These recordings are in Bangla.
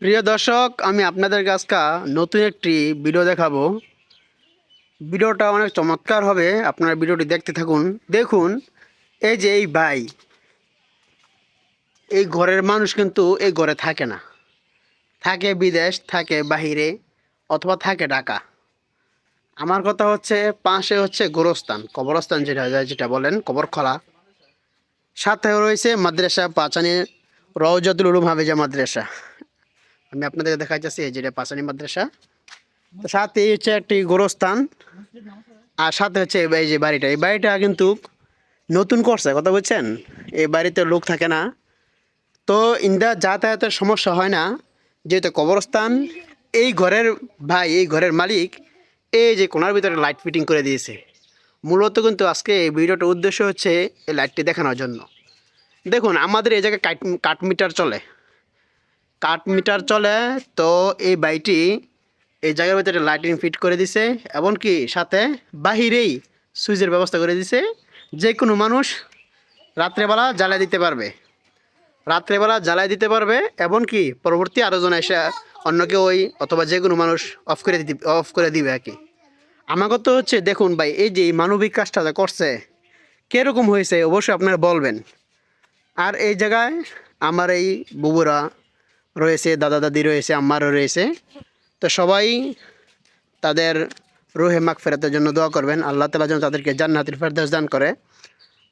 প্রিয় দর্শক, আমি আপনাদের কাছে নতুন একটি ভিডিও দেখাবো। ভিডিওটা অনেক চমৎকার হবে, আপনারা ভিডিওটি দেখতে থাকুন। দেখুন, এই যে এই ভাই, এই ঘরের মানুষ কিন্তু এই ঘরে থাকে না, থাকে বিদেশ, থাকে বাহিরে, অথবা থাকে ঢাকা। আমার কথা হচ্ছে, পাশে হচ্ছে গোরস্থান, কবরস্থান যেটা বলেন, কবরখলা। সাথে রয়েছে মাদ্রাসা পাচানি, রওজাতুল উলুম হাফেজা মাদ্রাসা। আমি আপনাদের দেখাইতেছি এই যেটা পাচানি মাদ্রাসা। তো সাথে হচ্ছে একটি গোরস্থান, আর সাথে হচ্ছে এই যে বাড়িটা, এই বাড়িটা কিন্তু নতুন করছে, কথা বলছেন। এই বাড়িতে লোক থাকে না, তো ইন্দা যাতায়াতের সমস্যা হয় না, যেহেতু কবরস্থান। এই ঘরের ভাই, এই ঘরের মালিক, এই যে কোনার ভিতরে লাইট ফিটিং করে দিয়েছে। মূলত কিন্তু আজকে এই ভিডিওটার উদ্দেশ্য হচ্ছে এই লাইটটি দেখানোর জন্য। দেখুন, আমাদের এই জায়গায় কাঠ মিটার চলে, কাঠ মিটার চলে। তো এই বাড়িটি এই জায়গার ভিতরে লাইটিং ফিট করে দিছে, এমনকি সাথে বাহিরেই সুইচের ব্যবস্থা করে দিছে। যে কোনো মানুষ রাত্রেবেলা জ্বালাই দিতে পারবে, এমনকি পরবর্তী আরও জন এসে অন্য কেউ অথবা যে কোনো মানুষ অফ করে দিবে আর কি। আমার কথা হচ্ছে, দেখুন ভাই, এই যে এই মানবিক কাজটা যা করছে, কীরকম হয়েছে অবশ্যই আপনারা বলবেন। আর এই জায়গায় আমার এই বুবুরা রয়েছে, দাদা দাদি রয়েছে, আম্মারও রয়েছে। তো সবাই তাদের রুহে মাগফিরাতের জন্য দোয়া করবেন, আল্লাহ তাআলা যেন তাদেরকে জান্নাতুল ফেরদাউস দান করে।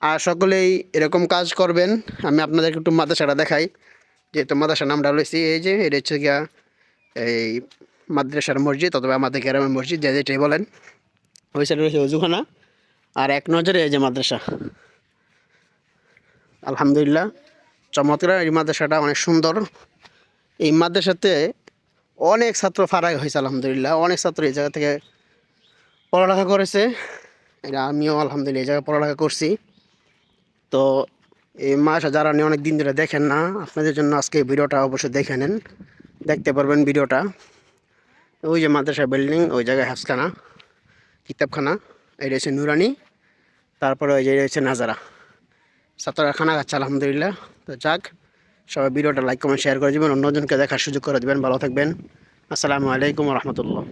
আর সকলেই এরকম কাজ করবেন। আমি আপনাদেরকে একটু মাদ্রাসাটা দেখাই, যেহেতু মাদ্রাসার নামটা রয়েছে, এই যে এটা হচ্ছে গিয়া এই মাদ্রাসার মসজিদ, অথবা আমাদের গ্রামের মসজিদ, যেটাই বলেন। ওই সাইডে রয়েছে অজুখানা, আর এক নজরে এই যে মাদ্রাসা। আলহামদুলিল্লাহ, চমৎকার এই মাদ্রাসাটা, অনেক সুন্দর। এই মাদ্রাসাতে অনেক ছাত্র ফারাক হয়েছে, আলহামদুলিল্লাহ। অনেক ছাত্র এই জায়গা থেকে পড়ালেখা করেছে। এটা আমিও আলহামদুলিল্লাহ এই জায়গায় পড়ালেখা করছি। তো এই মাসা যারা অনেক দিন ধরে দেখেন না, আপনাদের জন্য আজকে এই ভিডিওটা অবশ্যই দেখে নেন, দেখতে পারবেন ভিডিওটা। ওই যে মাদ্রাসা বিল্ডিং, ওই জায়গায় হাফখানা, কিতাবখানা, এই রয়েছে নুরানি, তারপরে ওই যে রয়েছে নাজারা, ছাত্ররা খানা খাচ্ছে আলহামদুলিল্লাহ। তো যাক, সবাই ভিডিওটা লাইক কমেন্ট শেয়ার করে দেবেন, অন্যজনকে দেখার সুযোগ করে দেবেন। ভালো থাকবেন। আসসালামু আলাইকুম রহমতুল্লাহ।